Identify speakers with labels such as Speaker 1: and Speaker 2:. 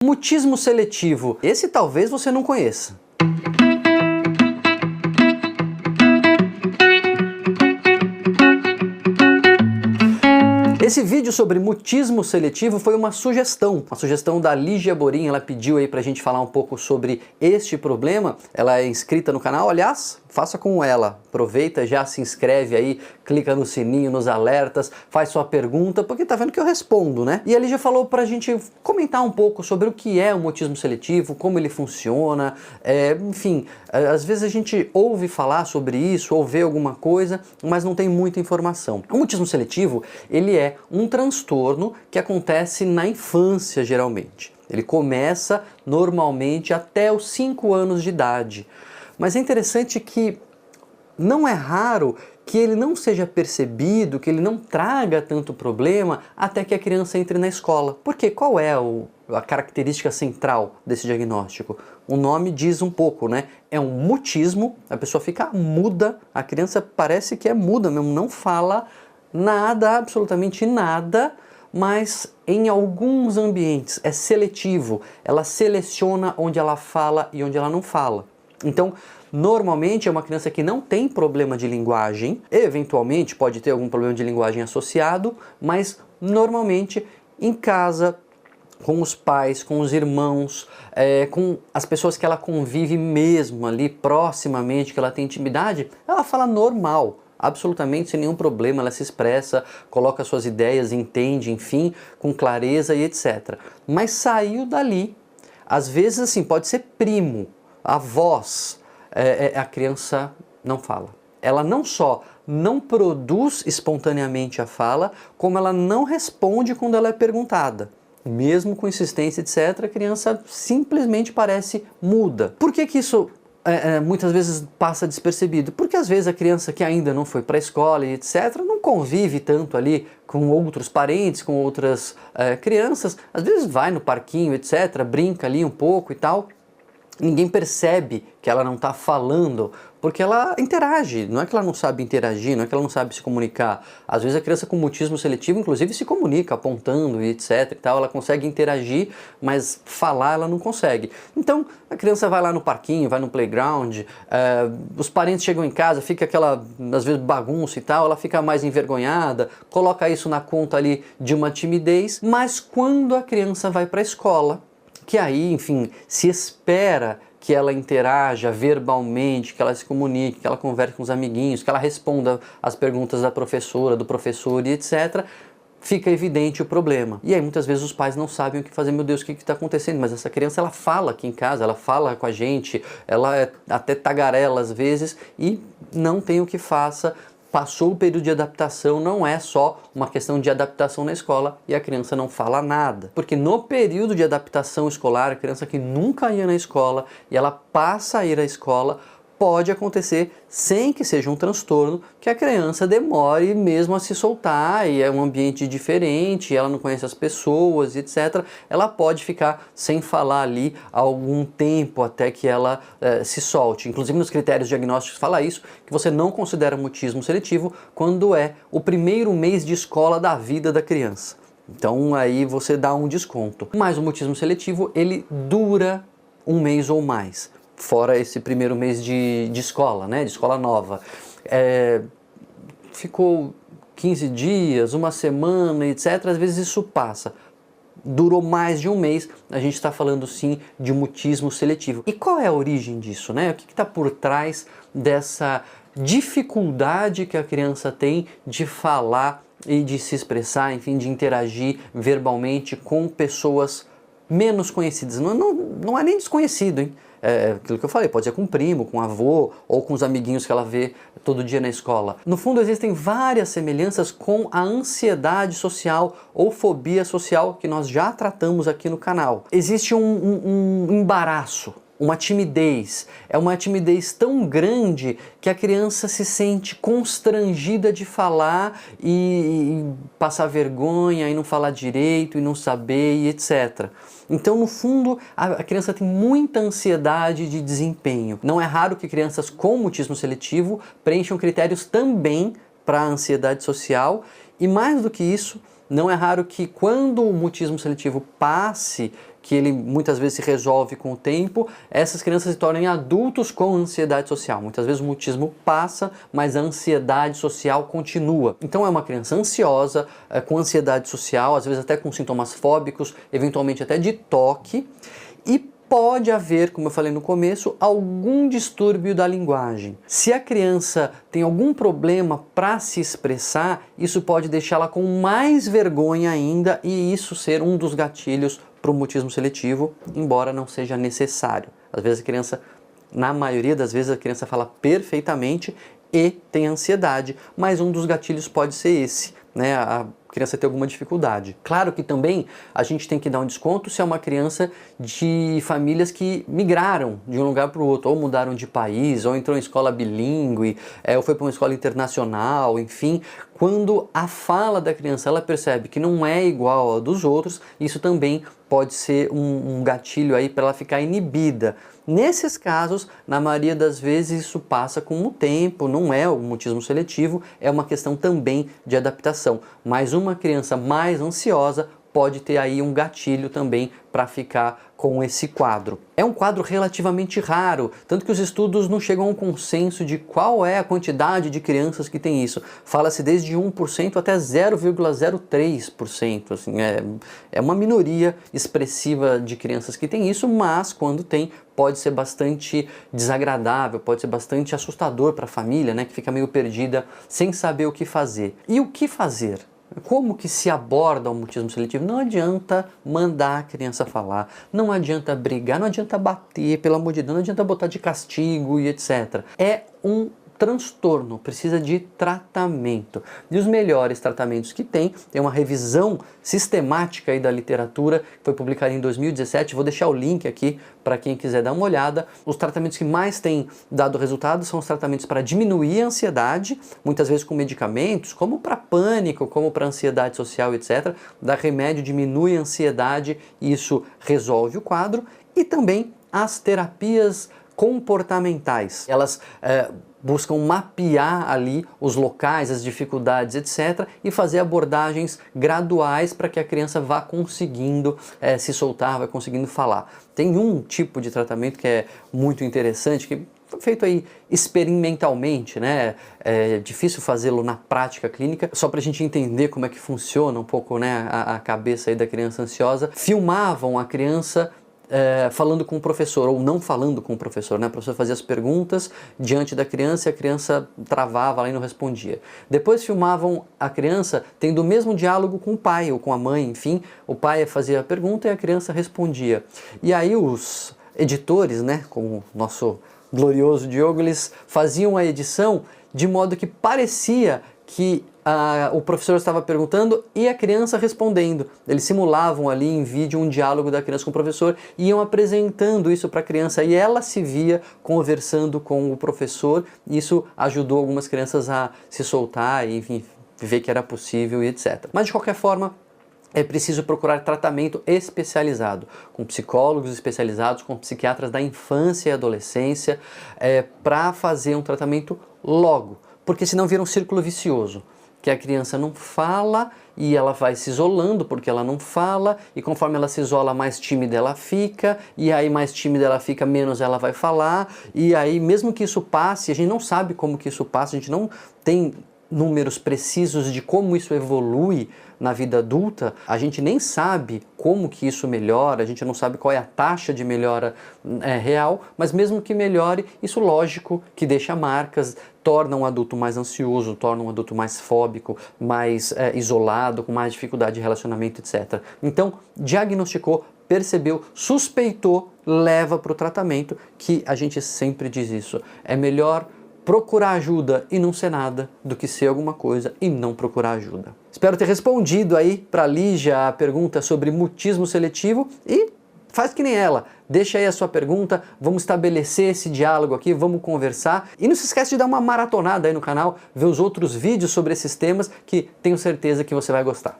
Speaker 1: Mutismo seletivo, esse talvez você não conheça. Esse vídeo sobre mutismo seletivo foi uma sugestão da Lígia Borim. Ela pediu aí pra gente falar um pouco sobre este problema. Ela é inscrita no canal, aliás, faça como ela, aproveita, já se inscreve aí, clica no sininho, nos alertas, faz sua pergunta, porque tá vendo que eu respondo, né? E a Lígia falou pra gente comentar um pouco sobre o que é o mutismo seletivo, como ele funciona, enfim, às vezes a gente ouve falar sobre isso, ou vê alguma coisa, mas não tem muita informação. O mutismo seletivo, ele é um transtorno que acontece na infância, geralmente. Ele começa normalmente até os 5 anos de idade. Mas é interessante que não é raro que ele não seja percebido, que ele não traga tanto problema até que a criança entre na escola. Porque qual é a característica central desse diagnóstico? O nome diz um pouco, né? É um mutismo, a pessoa fica muda, a criança parece que é muda mesmo, não fala nada, absolutamente nada, mas em alguns ambientes é seletivo, ela seleciona onde ela fala e onde ela não fala. Então, normalmente é uma criança que não tem problema de linguagem, eventualmente pode ter algum problema de linguagem associado, mas normalmente em casa, com os pais, com os irmãos, com as pessoas que ela convive mesmo ali proximamente, que ela tem intimidade, ela fala normal, absolutamente sem nenhum problema, ela se expressa, coloca suas ideias, entende, enfim, com clareza e etc. Mas saiu dali, às vezes assim, pode ser primo, avós, a criança não fala. Ela não só não produz espontaneamente a fala, como ela não responde quando ela é perguntada. Mesmo com insistência, etc., a criança simplesmente parece muda. Por que isso muitas vezes passa despercebido? Porque às vezes a criança que ainda não foi para a escola e etc., não convive tanto ali com outros parentes, com outras crianças, às vezes vai no parquinho, etc., brinca ali um pouco e tal. Ninguém percebe que ela não está falando, porque ela interage, não é que ela não sabe interagir, não é que ela não sabe se comunicar. Às vezes a criança com mutismo seletivo, inclusive, se comunica, apontando e etc e tal, ela consegue interagir, mas falar ela não consegue. Então, a criança vai lá no parquinho, vai no playground, os parentes chegam em casa, fica aquela, às vezes, bagunça e tal, ela fica mais envergonhada, coloca isso na conta ali de uma timidez, mas quando a criança vai para a escola, que aí, enfim, se espera que ela interaja verbalmente, que ela se comunique, que ela converse com os amiguinhos, que ela responda às perguntas da professora, do professor e etc., fica evidente o problema. E aí muitas vezes os pais não sabem o que fazer. Meu Deus, o que está acontecendo? Mas essa criança, ela fala aqui em casa, ela fala com a gente, ela é até tagarela às vezes e não tem o que faça. Passou o período de adaptação, não é só uma questão de adaptação na escola e a criança não fala nada. Porque no período de adaptação escolar, a criança que nunca ia na escola e ela passa a ir à escola, pode acontecer, sem que seja um transtorno, que a criança demore mesmo a se soltar e é um ambiente diferente, ela não conhece as pessoas, etc. Ela pode ficar sem falar ali algum tempo até que ela se solte. Inclusive nos critérios diagnósticos fala isso, que você não considera mutismo seletivo quando é o primeiro mês de escola da vida da criança. Então aí você dá um desconto. Mas o mutismo seletivo, ele dura 1 mês ou mais. Fora esse primeiro mês de escola, né, de escola nova. Ficou 15 dias, 1 semana, etc. Às vezes isso passa. Durou mais de 1 mês, a gente está falando sim de mutismo seletivo. E qual é a origem disso, né? O que está por trás dessa dificuldade que a criança tem de falar e de se expressar, enfim, de interagir verbalmente com pessoas menos conhecidas? Não é nem desconhecido, hein? Aquilo que eu falei, pode ser com um primo, com um avô ou com os amiguinhos que ela vê todo dia na escola. No fundo, existem várias semelhanças com a ansiedade social ou fobia social que nós já tratamos aqui no canal. Existe um embaraço, uma timidez. É uma timidez tão grande que a criança se sente constrangida de falar e passar vergonha e não falar direito e não saber e etc. Então, no fundo, a criança tem muita ansiedade de desempenho. Não é raro que crianças com mutismo seletivo preencham critérios também para a ansiedade social e, mais do que isso, não é raro que quando o mutismo seletivo passe, que ele muitas vezes se resolve com o tempo, essas crianças se tornem adultos com ansiedade social. Muitas vezes o mutismo passa, mas a ansiedade social continua. Então é uma criança ansiosa, com ansiedade social, às vezes até com sintomas fóbicos, eventualmente até de toque, e pode haver, como eu falei no começo, algum distúrbio da linguagem. Se a criança tem algum problema para se expressar, isso pode deixá-la com mais vergonha ainda e isso ser um dos gatilhos para o mutismo seletivo, embora não seja necessário. Às vezes a criança, na maioria das vezes, a criança fala perfeitamente e tem ansiedade, mas um dos gatilhos pode ser esse, né? A criança ter alguma dificuldade. Claro que também a gente tem que dar um desconto se é uma criança de famílias que migraram de um lugar para o outro, ou mudaram de país, ou entrou em escola bilíngue, ou foi para uma escola internacional, enfim. Quando a fala da criança ela percebe que não é igual a dos outros, isso também pode ser um gatilho aí para ela ficar inibida. Nesses casos, na maioria das vezes, isso passa com o tempo, não é o mutismo seletivo, é uma questão também de adaptação. Mas uma criança mais ansiosa pode ter aí um gatilho também para ficar com esse quadro. É um quadro relativamente raro, tanto que os estudos não chegam a um consenso de qual é a quantidade de crianças que tem isso. Fala-se desde 1% até 0,03%. Assim, é uma minoria expressiva de crianças que tem isso, mas quando tem, pode ser bastante desagradável, pode ser bastante assustador para a família, né, que fica meio perdida sem saber o que fazer. E o que fazer? Como que se aborda o mutismo seletivo? Não adianta mandar a criança falar, não adianta brigar, não adianta bater, pelo amor de Deus, não adianta botar de castigo e etc. É um transtorno, precisa de tratamento. E os melhores tratamentos que tem uma revisão sistemática aí da literatura, que foi publicada em 2017, vou deixar o link aqui para quem quiser dar uma olhada. Os tratamentos que mais têm dado resultado são os tratamentos para diminuir a ansiedade, muitas vezes com medicamentos, como para pânico, como para ansiedade social, etc. Dá remédio, diminui a ansiedade e isso resolve o quadro. E também as terapias comportamentais. Elas buscam mapear ali os locais, as dificuldades, etc. e fazer abordagens graduais para que a criança vá conseguindo se soltar, vá conseguindo falar. Tem um tipo de tratamento que é muito interessante, que foi feito aí experimentalmente, né? É difícil fazê-lo na prática clínica, só para a gente entender como é que funciona um pouco, né, a cabeça aí da criança ansiosa. Filmavam a criança falando com o professor ou não falando com o professor, né? O professor fazia as perguntas diante da criança e a criança travava lá e não respondia. Depois filmavam a criança tendo o mesmo diálogo com o pai ou com a mãe, enfim, o pai fazia a pergunta e a criança respondia. E aí os editores, né, como o nosso glorioso Diogo, eles faziam a edição de modo que parecia que o professor estava perguntando e a criança respondendo. Eles simulavam ali em vídeo um diálogo da criança com o professor e iam apresentando isso para a criança e ela se via conversando com o professor. Isso ajudou algumas crianças a se soltar e, enfim, ver que era possível e etc. Mas de qualquer forma, é preciso procurar tratamento especializado, com psicólogos especializados, com psiquiatras da infância e adolescência, para fazer um tratamento logo, porque senão vira um círculo vicioso, que a criança não fala e ela vai se isolando porque ela não fala, e conforme ela se isola, mais tímida ela fica, e aí mais tímida ela fica, menos ela vai falar, e aí mesmo que isso passe, a gente não sabe como que isso passa, a gente não tem números precisos de como isso evolui na vida adulta, a gente nem sabe como que isso melhora, a gente não sabe qual é a taxa de melhora real, mas mesmo que melhore, isso lógico que deixa marcas, torna um adulto mais ansioso, torna um adulto mais fóbico, mais isolado, com mais dificuldade de relacionamento, etc. Então, diagnosticou, percebeu, suspeitou, leva para o tratamento, que a gente sempre diz isso. É melhor procurar ajuda e não ser nada do que ser alguma coisa e não procurar ajuda. Espero ter respondido aí para a Lígia a pergunta sobre mutismo seletivo e faz que nem ela. Deixa aí a sua pergunta, vamos estabelecer esse diálogo aqui, vamos conversar. E não se esquece de dar uma maratonada aí no canal, ver os outros vídeos sobre esses temas que tenho certeza que você vai gostar.